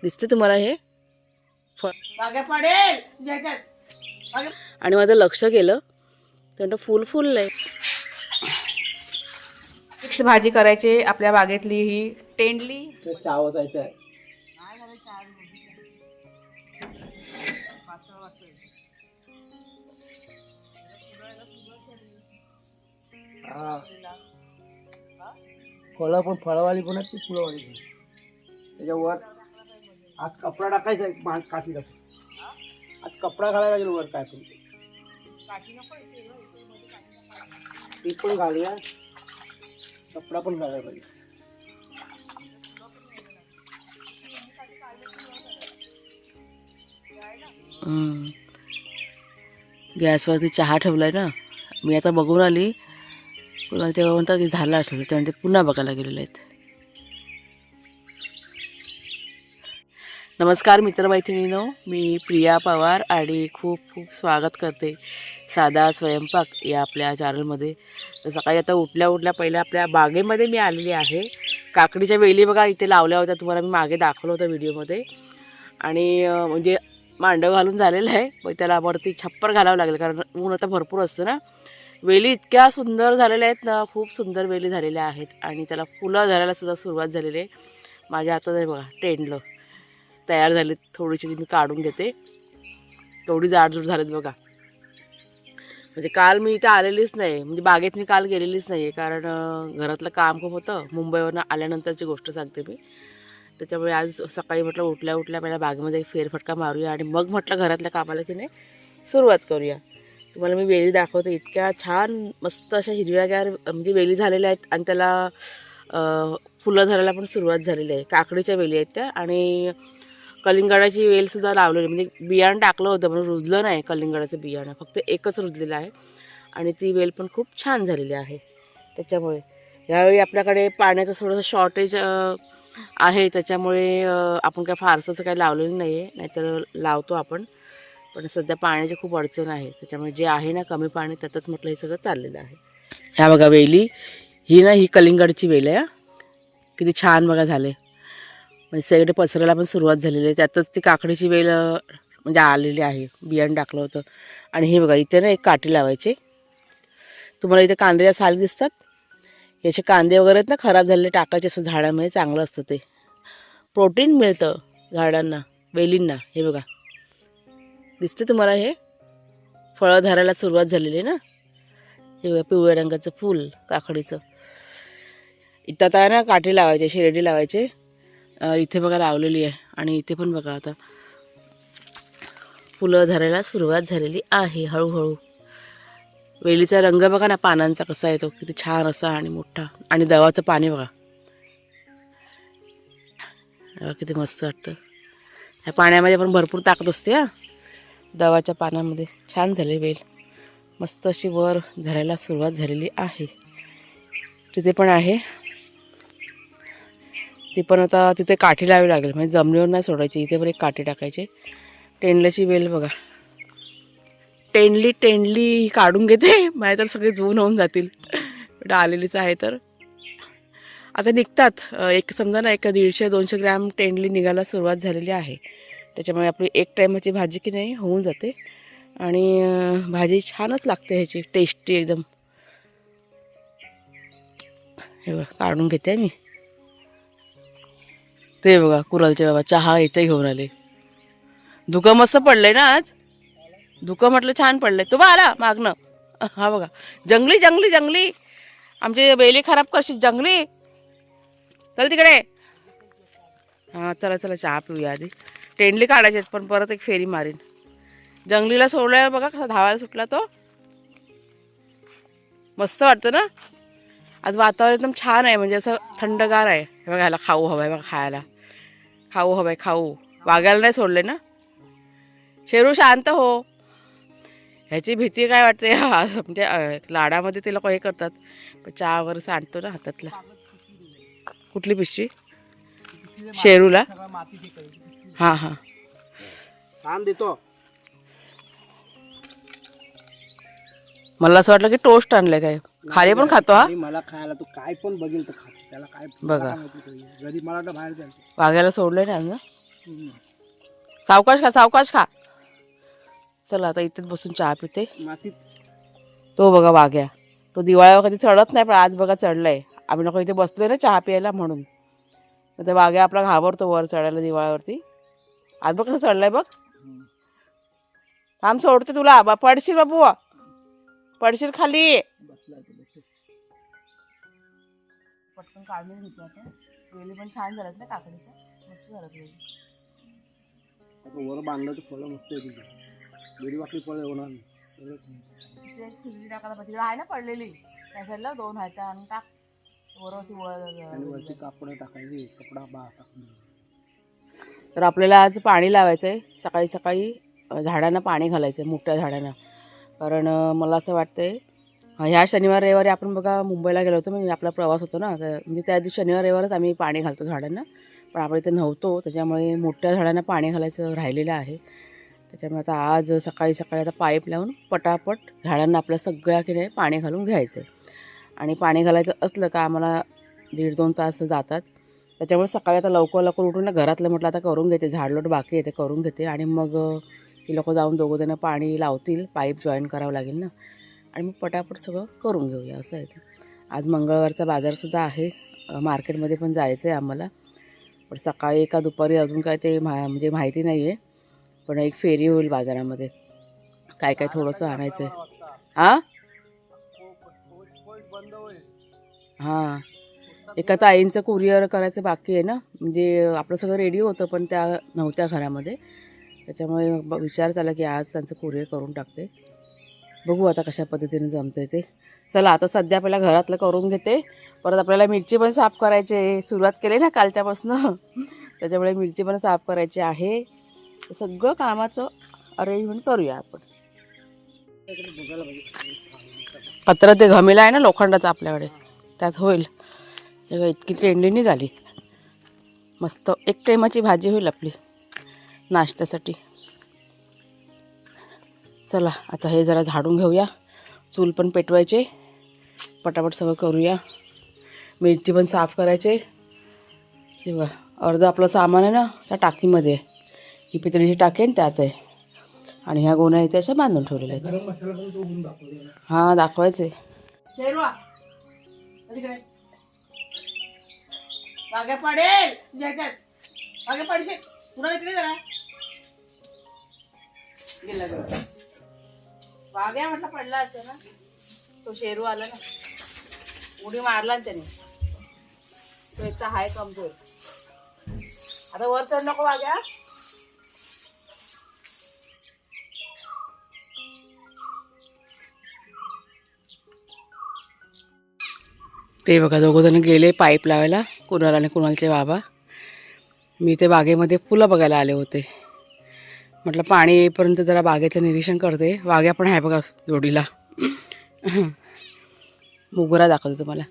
दिसते तुम्हाला हे पडेल आणि माझं लक्ष गेलं तर फुल फुललंय. मिक्स भाजी करायची आपल्या बागेतली ही टेंडली. चाव जायचं आहे. फळं पण फळवाली पण आहेत ती फुलवाली पण. त्याच्यावर आज कपडा टाकायचा आहे, काठी टाक. आज कपडा घालायला लागेल वर काय पण ती पण घालूया, कपडा पण घालायला पाहिजे. गॅसवरती चहा ठेवलाय ना. मी आता बघून आली, पुन्हा तेव्हा म्हणतात की झालं असेल, त्याच्यानंतर पुन्हा बघायला गेलेले आहेत. नमस्कार मित्रमैत्रिणींनो, मी प्रिया पवार आणि खूप खूप स्वागत करते साधा स्वयंपाक या आपल्या चॅनलमध्ये. तर सकाळी आता उठल्या पहिल्या आपल्या बागेमध्ये मी आलेली आहे. काकडीच्या वेली बघा इथे लावल्या होत्या, तुम्हाला मी मागे दाखवलं होतं व्हिडिओमध्ये. आणि म्हणजे मांडव घालून झालेलं आहे, मग त्याला वरती छप्पर घालावं लागेल कारण ऊन आता भरपूर असतं ना. वेली इतक्या सुंदर झालेल्या आहेत ना, खूप सुंदर वेली झालेल्या आहेत आणि त्याला फुलं धरायला सुद्धा सुरुवात झालेली आहे. माझ्या हातात आहे बघा टेंडलं तयार झालेत. थोडीशी मी काढून घेते, तेवढी जाडजूड झालेत बघा. म्हणजे काल मी इथे आलेलीच नाही, म्हणजे बागेत मी काल गेलेलीच नाही आहे कारण घरातलं काम खूप होतं. मुंबईवरून आल्यानंतरची गोष्ट सांगते मी. त्याच्यामुळे आज सकाळी म्हटलं उठल्या पहिल्या बागेमध्ये एक फेरफटका मारूया आणि मग म्हटलं घरातल्या कामाला की नाही सुरुवात करूया. तुम्हाला मी वेली दाखवते, इतक्या छान मस्त अशा हिरव्यागार म्हणजे वेली झालेल्या आहेत आणि त्याला फुलं धरायला पण सुरुवात झालेली आहे. काकडीच्या वेली आहेत त्या आणि कलिंगडाची वेलसुद्धा लावलेली, म्हणजे बियाणं टाकलं होतं म्हणून रुजलं नाही कलिंगडाचं बियाणं, फक्त एकच रुजलेलं आहे आणि ती वेल पण खूप छान झालेली आहे. त्याच्यामुळे यावेळी आपल्याकडे पाण्याचं थोडंसं शॉर्टेज आहे, त्याच्यामुळे आपण काय फारसं असं काही लावलेलं नाही आहे, नाहीतर लावतो आपण. पण सध्या पाण्याची खूप अडचण आहे, त्याच्यामुळे जे आहे ना कमी पाणी त्यातच म्हटलं हे सगळं चाललेलं आहे. ह्या बघा वेली, ही ना ही कलिंगडची वेल आहे. किती छान बघा झाले, म्हणजे सगळे पसरायला पण सुरुवात झालेली आहे. त्यातच ती काकडीची वेल म्हणजे आलेली आहे, बियाणं टाकलं होतं. आणि हे बघा इथे ना एक काठी लावायचे. तुम्हाला इथे कांद्याच्या साली दिसतात, याचे कांदे वगैरे आहेत ना खराब झालेले टाकायचे असं झाडामध्ये, चांगलं असतं ते, प्रोटीन मिळतं झाडांना वेलींना. हे बघा दिसते तुम्हाला, हे फळं धरायला सुरुवात झालेली आहे ना. हे बघा पिवळ्या रंगाचं फूल काकडीचं. इथं आता ना काठी लावायचे, शेरडी लावायचे. इथे बघा लावलेली आहे आणि इथे पण बघा आता फुलं धरायला सुरुवात झालेली आहे हळूहळू. वेलीचा रंग बघा ना पानांचा कसा येतो, किती छान असा आणि मोठा. आणि दवाचं पाणी बघा किती मस्त वाटतं. ह्या पाण्यामध्ये पण भरपूर ताकद असते हा, दवाच्या पानामध्ये. छान झाली वेल, मस्त अशी वर धरायला सुरुवात झालेली आहे. तिथे पण आहे, ती पण आता तिथे काठी लावावी लागेल, म्हणजे जमिनीवर नाही सोडायची, इथे पण एक काठी टाकायची. टेंडल्याची वेल बघा, टेंडली काढून घेते, माझ्या तर सगळे जुन होऊन जातील. आलेलीच आहे तर आता निघतात. एक समजा ना 150-200 ग्रॅम टेंडली निघायला सुरुवात झालेली आहे. त्याच्यामुळे आपली एक टायमाची भाजी की नाही होऊन जाते आणि भाजी छानच लागते ह्याची, टेस्टी एकदम. हे बघा काढून घेते मी. ते बघा कुरालचे बाबा चहा इथे घेऊन आले. धुकं मस्त पडलंय ना आज, धुकं म्हटलं छान पडलंय. तो बा आला मागणं, हा बघा जंगली जंगली जंगली, आमचे वेली खराब करशील जंगली, चल तिकडे. हां चला चला चहा पिऊया आधी. टेंडली काढायचे पण परत एक फेरी मारीन. जंगलीला सोडल्यावर बघा कसा धावायला सुटला तो, मस्त वाटतं ना. आज वातावरण एकदम छान आहे, म्हणजे असं थंडगार आहे. हे बघा ह्याला खाऊ हवं आहे बघा, खायला खाऊ हवं आहे, खाऊ. वाघायला नाही सोडले ना. शेरू शांत हो, ह्याची भीती काय वाटते असं, म्हणजे लाडामध्ये ते लोक हे करतात. पण चहा वगैरे सांडतो ना हातातला. कुठली पिशवी शेरूला? हां हां काम देतो. मला असं वाटलं की टोस्ट आणलंय काय, खाली पण खातो हा. मला खायला तू काय पण बघेल तर खातो, त्याला काय बघा घरी मला वाटतं बाहेर जायचं. वाघायला सोडलंय ना. सावकाश खा सावकाश खा. चला आता इथेच बसून चहा पिते. मातीत तो बघा वाघ्या, तो दिवाळ्यावर कधी चढत नाही पण आज बघा चढलाय. आम्ही नको इथे बसलोय ना चहा प्यायला म्हणून. तर वाघ्या आपला घाबरतो वर चढायला दिवाळ्यावरती. आज बघ कसं चढलाय बघ. थांब सोडते तुला. पडशील बाबू, पडशील खाली. पटकन काढून घेतलं आता. वेली पण छान झाल्यात ना काकडीच्या, मस्त झालं वेली. वर बांधलं तर फळं मस्त येते. वेडी वाकडी फळं होणार नाही. शिजली टाकायला पाहिजे आहे ना पडलेली त्या साईडला 2 आहेत आणि टाक वरती वरती कापड टाकायची. कपडा टाकून. तर आपल्याला आज पाणी लावायचं आहे. सकाळी सकाळी झाडांना पाणी घालायचं आहे, मोठ्या झाडांना. कारण मला असं वाटतंय ह्या शनिवार रविवारी आपण बघा मुंबईला गेलो होतो, म्हणजे आपला प्रवास होतो ना, म्हणजे त्या दिवशी शनिवार रविवारच आम्ही पाणी घालतो झाडांना. पण आपण इथे नव्हतो त्याच्यामुळे मोठ्या झाडांना पाणी घालायचं राहिलेलं आहे. त्याच्यामुळे आता आज सकाळी सकाळी आता पाईप लावून पटापट झाडांना आपल्या सगळ्याकडे पाणी घालून घ्यायचं आहे. आणि पाणी घालायचं असलं का आम्हाला 1.5-2 तास जातात. त्याच्यामुळे सकाळी आता लवकर लवकर उठून ना घरातलं म्हटलं आता करून घेते. झाडलोट बाकी आहे ते करून घेते आणि मग ही लोक जाऊन दोघंजणं पाणी लावतील. पाईप जॉईन करावं लागेल ना, आणि मग पटापट सगळं करून घेऊया असं आहे. आज मंगळवारचा बाजारसुद्धा आहे, मार्केटमध्ये पण जायचं आहे आम्हाला. पण सकाळी का दुपारी अजून काय ते म्हणजे माहिती नाही आहे. पण एक फेरी होईल बाजारामध्ये, काय काय थोडंसं आणायचं आहे. हां हां, एका ताईंचं कुरिअर करायचं बाकी आहे ना, म्हणजे आपलं सगळं रेडी होतं पण त्या नव्हत्या घरामध्ये. त्याच्यामुळे विचार झाला की आज त्यांचं कुरिअर करून टाकते. बघू आता कशा पद्धतीने जमतं ते. चला आता सध्या पहिला घरातलं करून घेते. परत आपल्याला मिरची पण साफ करायची आहे. सुरुवात केली ना कालच्यापासनं, त्याच्यामुळे मिरची पण साफ करायची आहे. सगळं कामाचं अरेंजमेंट करूया आपण. पत्र ते घमेला आहे ना लोखंडाचं आपल्याकडे, त्यात होईल. इतकी ट्रेंडिंग झाली. मस्त एक टायमाची भाजी होईल आपली नाश्त्यासाठी. चला आता हे जरा झाडून घेऊया. चूल पण पेटवायचे, पटापट सगळं करूया. मिरची पण साफ करायचे. तेव्हा अर्धं आपलं सामान आहे ना त्या टाकीमध्ये आहे. ही पितळीची टाकी आहे त्यात आहे. आणि ह्या गोण्या इथे अशा बांधून ठेवलेल्या आहेत. हां दाखवायचे. मागे पडेल मागे पडशील पुन्हा इकडे जरा गेला जरा वाघ्या म्हटलं पडला असं ना. तो शेरू आला ना, उडी मारला त्याने. तो एकटा हाय कमजोर. आता वर चढ नको वाघ्या. ते बघा दोघंजण गेले पाईप लावायला, कुणाल आणि कुणालचे बाबा. मी ते बागेमध्ये फुलं बघायला आले होते. म्हटलं पाणी येईपर्यंत जरा बागेचं निरीक्षण करते. वाघ्या पण आहे बघा जोडीला. मोगरा दाखवते तुम्हाला.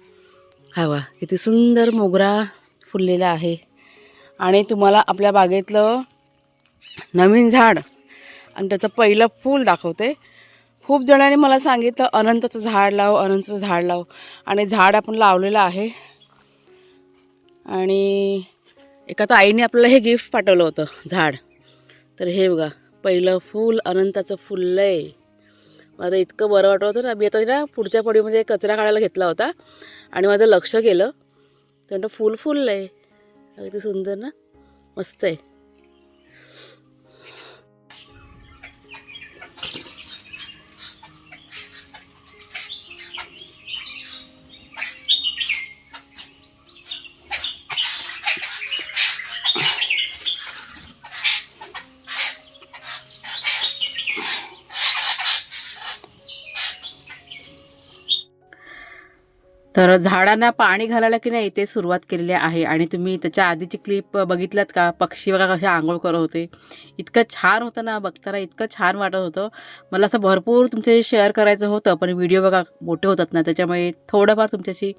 हवा किती सुंदर मोगरा फुललेला आहे. आणि तुम्हाला आपल्या बागेतलं नवीन झाड आणि त्याचं पहिलं फूल दाखवते. खूप जणांनी मला सांगितलं अनंताचं झाड लाव, अनंताचं झाड लाव. आणि झाड आपण लावलेलं आहे. आणि एका ताईने आपल्याला हे गिफ्ट पाठवलं होतं झाड. तर हे बघा पहिलं फूल अनंताचं फुललं आहे. मला इतकं बरं वाटत होतं ना. मी आता ना पुढच्या पडीमध्ये कचरा काढायला घेतला होता आणि माझं लक्ष गेलं तर फूल फुललं आहे. अगदी सुंदर ना, मस्त आहे. तर झाडांना पाणी घालायला की नाही ते सुरुवात केलेली आहे. आणि तुम्ही त्याच्या आधीची क्लिप बघितलात का, पक्षी बघा कशा आंघोळ करत होते. इतकं छान होतं ना बघताना, इतकं छान वाटत होतं. मला असं भरपूर तुमच्याशी शेअर करायचं होतं पण व्हिडिओ बघा मोठे होतात ना, त्याच्यामुळे थोडंफार तुमच्याशी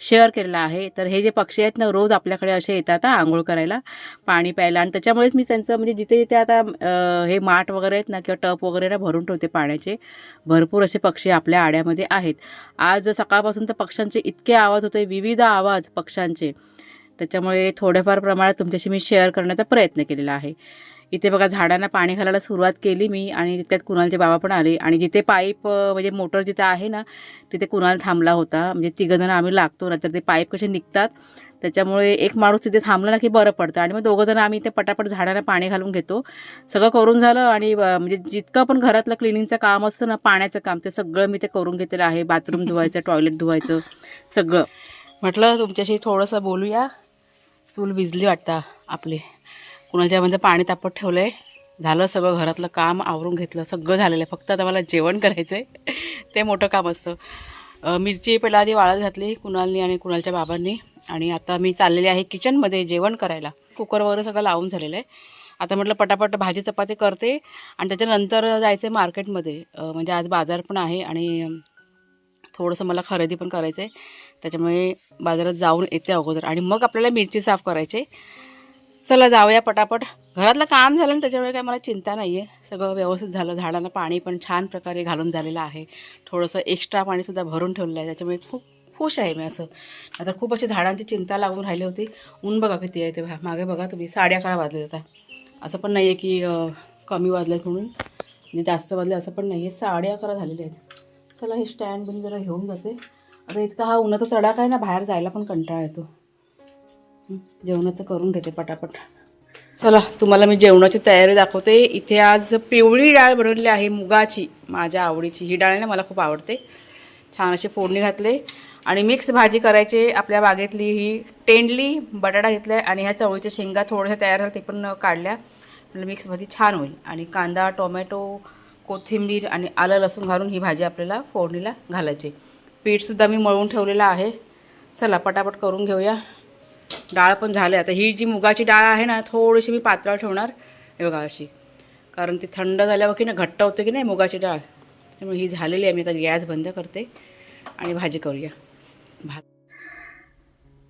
शेअर केलेलं आहे. तर हे जे पक्षी आहेत ना रोज आपल्याकडे असे येतात आंघोळ करायला, पाणी प्यायला. आणि त्याच्यामुळेच मी त्यांचं म्हणजे जिथे जिथे आता हे माठ वगैरे आहेत ना किंवा टप वगैरे ना भरून ठेवते पाण्याचे. भरपूर असे पक्षी आपल्या आड्यामध्ये आहेत. आज सकाळपासून तर पक्ष्यांचे इतके आवाज होते, विविध आवाज पक्ष्यांचे. त्याच्यामुळे थोड्याफार प्रमाणात तुमच्याशी मी शेअर करण्याचा प्रयत्न केलेला आहे. इथे बघा झाडांना पाणी घालायला सुरुवात केली मी आणि त्यात कुणालचे बाबा पण आले आणि जिथे पाईप म्हणजे मोटर जिथे आहे ना तिथे कुणाल थांबला होता. म्हणजे तिघंजण आम्ही लागतो ना तर ते पाईप कसे निघतात त्याच्यामुळे एक माणूस तिथे थांबला ना की बरं पडतं आणि मग दोघंजण आम्ही ते पटापट झाडांना पाणी घालून घेतो. सगळं करून झालं आणि म्हणजे जितकं पण घरातलं क्लिनिंगचं काम असतं ना पाण्याचं काम ते सगळं मी ते करून घेतलेलं आहे. बाथरूम धुवायचं, टॉयलेट धुवायचं सगळं. म्हटलं तुमच्याशी थोडंसं बोलूया. चूल विजली वाटतं आपली. कुणाच्यामध्ये पाणी तापत ठेवलं आहे. झालं सगळं घरातलं काम आवरून घेतलं, सगळं झालेलं आहे. फक्त आता मला जेवण करायचं आहे ते मोठं काम असतं. मिरची पहिला आधी वाळत घातली कुणालनी आणि कुणालच्या बाबांनी आणि आता मी चाललेले आहे किचनमध्ये जेवण करायला. कुकर वगैरे सगळं लावून झालेलं आहे. आता म्हटलं पटापट भाजी चपाती करते आणि त्याच्यानंतर जायचं आहे मार्केटमध्ये. म्हणजे आज बाजार पण आहे आणि थोडंसं मला खरेदी पण करायचं आहे. त्याच्यामुळे बाजारात जाऊन येते अगोदर आणि मग आपल्याला मिरची साफ करायची. चला जाऊया पटापट. घरातलं काम झालं ना त्याच्यामुळे काय मला चिंता नाही आहे. सगळं व्यवस्थित झालं. झाडांना पाणी पण छान प्रकारे घालून झालेलं आहे. थोडंसं एक्स्ट्रा पाणीसुद्धा भरून ठेवलेलं आहे. त्याच्यामुळे खूप खुश आहे मी असं. आता खूप अशी झाडांची चिंता लागून राहिली होती. ऊन बघा किती आहे ते मागे बघा तुम्ही. 11:30 वाजले आता. असं पण नाही आहे की कमी वाजले म्हणून म्हणजे जास्त वाजले असं पण नाही आहे. 11:30 झालेले आहेत. चला हे स्टँड पण जरा घेऊन जाते. आता इतका हा उन्हाचा तडाखा आहे ना बाहेर जायला पण कंटाळा येतो. जेवणाचं करून घेते पटापट. चला तुम्हाला मी जेवणाची तयारी दाखवते. इथे आज पिवळी डाळ बनवली आहे मुगाची, माझ्या आवडीची. ही डाळ ना मला खूप आवडते. छान अशी फोडणी घातले आणि मिक्स भाजी करायची. आपल्या बागेतली ही तेंडली बटाटा घेतला आहे आणि ह्या चवळीच्या शेंगा थोड्याशा तयार झाल्या ते पण काढल्या. म्हणजे मिक्स भाजी छान होईल आणि कांदा, टोमॅटो, कोथिंबीर आणि आलं लसूण घालून ही भाजी आपल्याला फोडणीला घालायची. पीठसुद्धा मी मळून ठेवलेलं आहे. चला पटापट करून घेऊया. डाळ पण झाले. आता ही जी मुगाची डाळ आहे ना थोडीशी मी पातळ ठेवणार हे बघा अशी, कारण ती थंड झाल्यावर की ना घट्ट होते की नाही मुगाची डाळ. त्यामुळे ही झालेली आहे. मी आता गॅस बंद करते आणि भाजी करूया. भात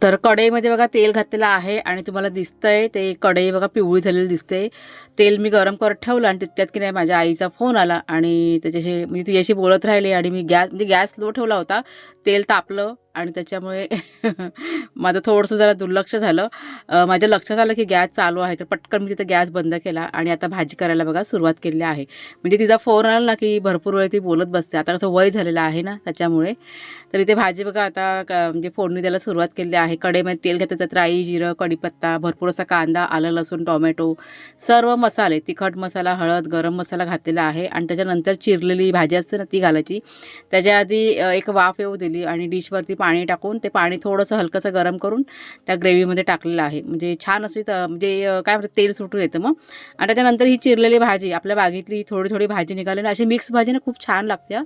तर कढईमध्ये बघा तेल घातलेलं आहे आणि तुम्हाला दिसतंय ते कढई बघा पिवळी झालेली दिसते. तेल मी गरम करत ठेवलं आणि तितक्यात की नाही माझ्या आईचा फोन आला आणि त्याच्याशी म्हणजे तिच्याशी बोलत राहिले आणि मी गॅस लो ठेवला होता. तेल तापलं आणि त्याच्यामुळे माझं थोडंसं जरा दुर्लक्ष झालं. माझ्या लक्षात आलं की गॅस चालू आहे तर पटकन मी तिथं गॅस बंद केला आणि आता भाजी करायला बघा सुरुवात केली आहे. म्हणजे तिचा फोन आला ना की भरपूर वेळ ती बोलत बसते. आता कसं वय झालेलं आहे ना त्याच्यामुळे. तर इथे भाजी बघा आता म्हणजे फोडणी द्यायला सुरुवात केली आहे. कढईमध्ये तेल घेतलं त्यात राई, जिरं, कढीपत्ता, भरपूर असा कांदा, आलं लसूण, टोमॅटो, सर्व मसाले, तिखट मसाला, हळद, गरम मसाला घातलेला आहे आणि त्याच्यानंतर चिरलेली भाजी असते ना ती घालायची. त्याच्या आधी एक वाफ येऊ दिली आणि डिशवरती पाणी टाकून ते पाणी थोडंसं हलकंसं गरम करून त्या ग्रेव्हीमध्ये टाकलेलं आहे. म्हणजे छान अशी म्हणजे काय म्हणतात तेल सुटून येतं मग. आणि त्याच्यानंतर ही चिरलेली भाजी आपल्या बागेतली थोडी थोडी भाजी निघाली ना अशी मिक्स भाजी ना खूप छान लागते.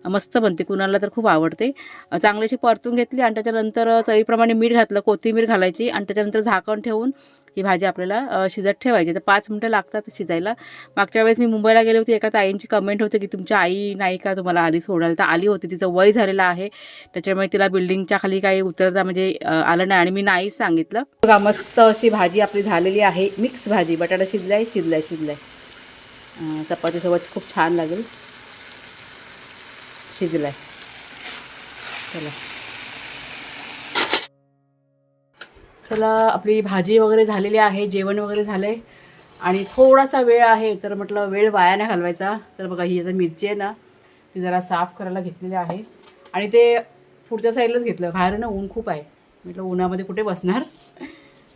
मस्त बनते. कुणाला तर खूप आवडते. चांगली अशी परतून घेतली आणि त्याच्यानंतर चवीप्रमाणे मीठ घातलं, कोथिंबीर घालायची आणि त्याच्यानंतर झाकण ठेवून ही भाजी आपल्याला शिजत ठेवायची. तर 5 मिनटं लागतात शिजायला. मागच्या वेळेस मी मुंबईला गेले होते. एका ताईंची कमेंट होते की तुमची आई नाही का तुम्हाला आली सोडायला. तर आली होती. तिचं वय झालेलं आहे त्याच्यामुळे तिला बिल्डिंगच्या खाली काही उतरता म्हणजे आलं नाही आणि मी नाहीच सांगितलं. बघा मस्त अशी भाजी आपली झालेली आहे. मिक्स भाजी. बटाटा शिजलाय. चपातीसोबत खूप छान लागेल. शिजलाय. चला आपली भाजी वगैरे झालेली आहे. जेवण वगैरे झालं आहे आणि थोडासा वेळ आहे तर म्हटलं वेळ वाया नाही घालवायचा. तर बघा ही आता मिरची आहे ना ती जरा साफ करायला घेतलेली आहे आणि ते पुढच्या साईडलाच घेतलं. बाहेर ना ऊन खूप आहे. म्हटलं उन्हामध्ये कुठे बसणार.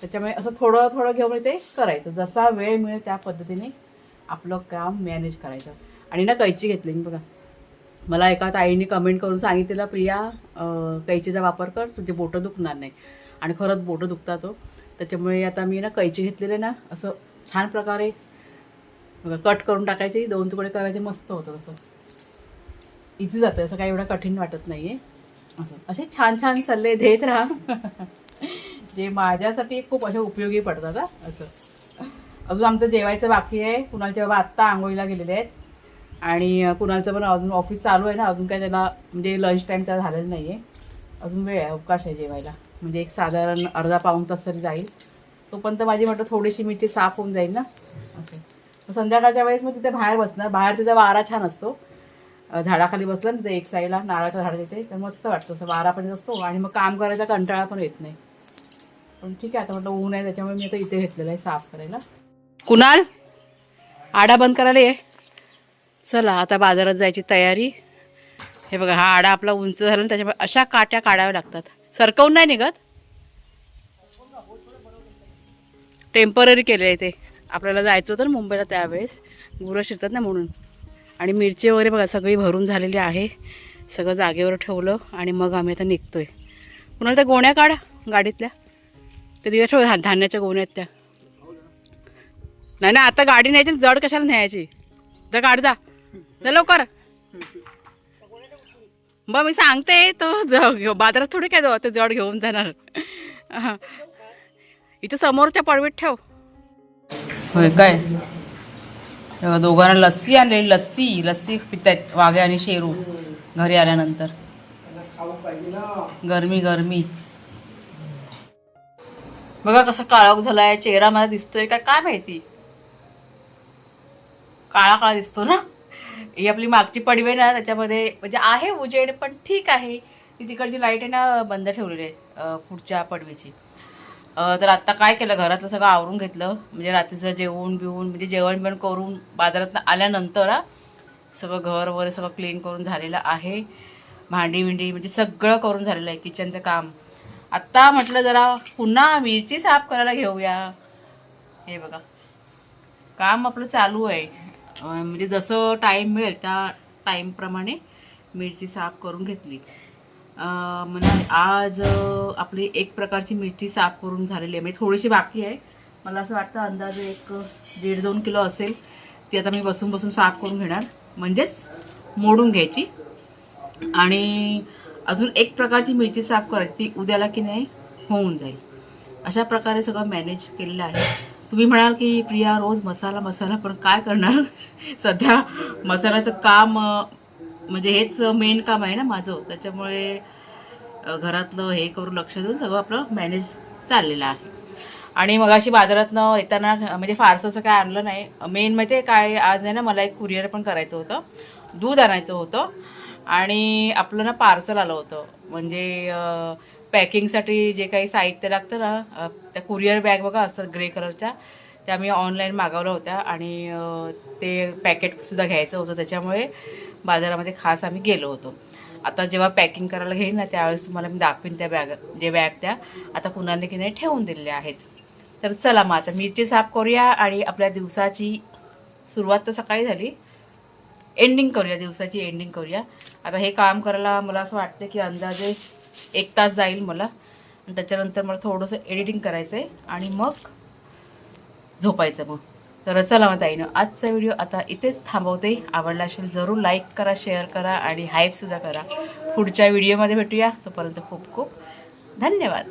त्याच्यामुळे असं थोडं थोडं घेऊन ते करायचं. जसा वेळ मिळेल त्या पद्धतीने आपलं काम मॅनेज करायचं. आणि ना कैची घेतली मी बघा. मला एका ताईंनी कमेंट करून सांगितलेलं प्रिया कैचीचा वापर कर तुझे बोटं दुखणार नाही. आणि खरंच बोटं दुखतात. त्याच्यामुळे आता मी ना कैची घेतलेले ना असं छान प्रकारे कट करून टाकायचे. 2 तुकडे करायचे. मस्त होतं तसं. इझी जातं. असं काही एवढं कठीण वाटत नाही आहे. असं असे छान छान सल्ले देत राहा जे माझ्यासाठी खूप असे उपयोगी पडतात. असं अजून आमचं जेवायचं बाकी आहे. कुणालचे बाबा आत्ता आंघोळीला गेलेले आहेत आणि कुणालचं पण अजून ऑफिस चालू आहे ना. अजून काय त्याला म्हणजे लंच टाईम त्याला झालेलं नाही आहे. अजून वेळ आहे. अवकाश आहे जेवायला. म्हणजे एक साधारण अर्धा पाऊण तास तरी जाईल. तोपर्यंत माझी म्हटलं थोडीशी मिरची साफ होऊन जाईल ना. असं तर संध्याकाळच्या वेळेस मग तिथे बाहेर बसणार. बाहेर तिथं वारा छान असतो. झाडाखाली बसलं ना तिथे एक साईडला नारळाचं झाड तिथे तर मस्त वाटतं. असं वारा पण असतो आणि मग काम करायचा कंटाळा पण येत नाही. पण ठीक आहे, आता म्हटलं ऊन आहे त्याच्यामुळे मी आता इथे घेतलेलं आहे साफ करायला. कुणाल आडा बंद करायला ये. चला आता बाजारात जायची तयारी. हे बघा हा आडा आपला उंच झाला ना, त्याच्यामुळे अशा काट्या काढाव्या लागतात. सरकवून नाही निघत, टेम्पररी केले आहे ते. आपल्याला जायचं होतं ना मुंबईला, त्यावेळेस गुरं शिरतात ना म्हणून. आणि मिरची वगैरे बघा सगळी भरून झालेली आहे. सगळं जागेवर ठेवलं आणि मग आम्ही आता निघतोय. कुणाला त्या गोण्या काढा गाडीतल्या, ते तिथे ठेव, धान्याच्या गोण्यात त्या. नाही ना आता गाडी न्यायची, जड कशाला न्यायची. जा काढ, जा लवकर. बरं मी सांगते तो बाजारात थोडी काय ते जड घेऊन जाणार. इथं समोरच्या पडवीत ठेव. होय काय, दोघांना लस्सी आणलेली. लस्सी पितात वाघे आणि शेरू घरी आल्यानंतर. गरमी बघा कसा काळोख झालाय. चेहरा मला दिसतोय का काय माहिती, काळा दिसतो ना. ही आपली मागची पडवी आहे ना, त्याच्यामध्ये म्हणजे आहे उजेड पण ठीक आहे. ती तिकडची लाईट आहे ना बंद ठेवलेली आहे पुढच्या पडवीची. तर आत्ता काय केलं, घरातलं सगळं आवरून घेतलं. म्हणजे रात्रीचं जेवण बिवून म्हणजे जेवण करून बाजारात आल्यानंतर सगळं घर वगैरे सगळं क्लीन करून झालेलं आहे. भांडी म्हणजे सगळं करून झालेलं आहे. किचनचं काम. आत्ता म्हटलं जरा पुन्हा मिरची साफ करायला घेऊया. हे बघा काम आपलं चालू आहे. म्हणजे जसं टाईम मिळेल त्या टाईमप्रमाणे मिरची साफ करून घेतली. म्हणजे आज आपली एक प्रकारची मिरची साफ करून झालेली आहे. म्हणजे थोडीशी बाकी आहे. मला असं वाटतं अंदाजे 1-1.5-2 किलो असेल. ती आता मी बसून साफ करून घेणार, म्हणजेच मोडून घ्यायची. आणि अजून एक प्रकारची मिरची साफ करायची, ती उद्याला की नाही होऊन जाईल. अशा प्रकारे सगळं मॅनेज केलेलं आहे. तुम्ही म्हणाल की प्रिया रोज मसाला, पण काय करणार. सध्या मसाल्याचं काम म्हणजे हेच मेन काम आहे ना माझं. त्याच्यामुळे घरातलं हे करून लक्ष देऊन सगळं आपलं मॅनेज चाललेलं आहे. आणि मगाशी बाजारातनं येताना म्हणजे फारसं असं काय आणलं नाही. मेन माहिती आहे काय, आज नाही ना मला एक कुरिअर पण करायचं होतं. दूध आणायचं होतं आणि आपलं ना पार्सल आलं होतं. म्हणजे पॅकिंगसाठी जे काही साहित्य लागतं ना, त्या कुरिअर बॅग बघा असतात ग्रे कलरच्या, त्या मी ऑनलाईन मागवल्या होत्या. आणि ते पॅकेटसुद्धा घ्यायचं होतं, त्याच्यामुळे बाजारामध्ये खास आम्ही गेलो होतो. आता जेव्हा पॅकिंग करायला घेईन ना त्यावेळेस तुम्हाला मी दाखवीन त्या बॅग त्या आता कुणाने की नाही ठेवून दिलेल्या आहेत. तर चला मग आता मिरची साफ करूया आणि आपल्या दिवसाची सुरुवात तर सकाळी झाली, दिवसाची एंडिंग करूया. आता हे काम करायला मला असं वाटतं की अंदाजे 1 तास जाईल मला. आणि त्याच्यानंतर मला थोडंसं एडिटिंग करायचं आहे आणि मग झोपायचं मग. तर चला मग ताईनं आजचा व्हिडिओ आता इथेच थांबवते. आवडला असेल जरूर लाईक करा, शेअर करा आणि हाईपसुद्धा करा. पुढच्या व्हिडिओमध्ये भेटूया. तोपर्यंत खूप खूप धन्यवाद.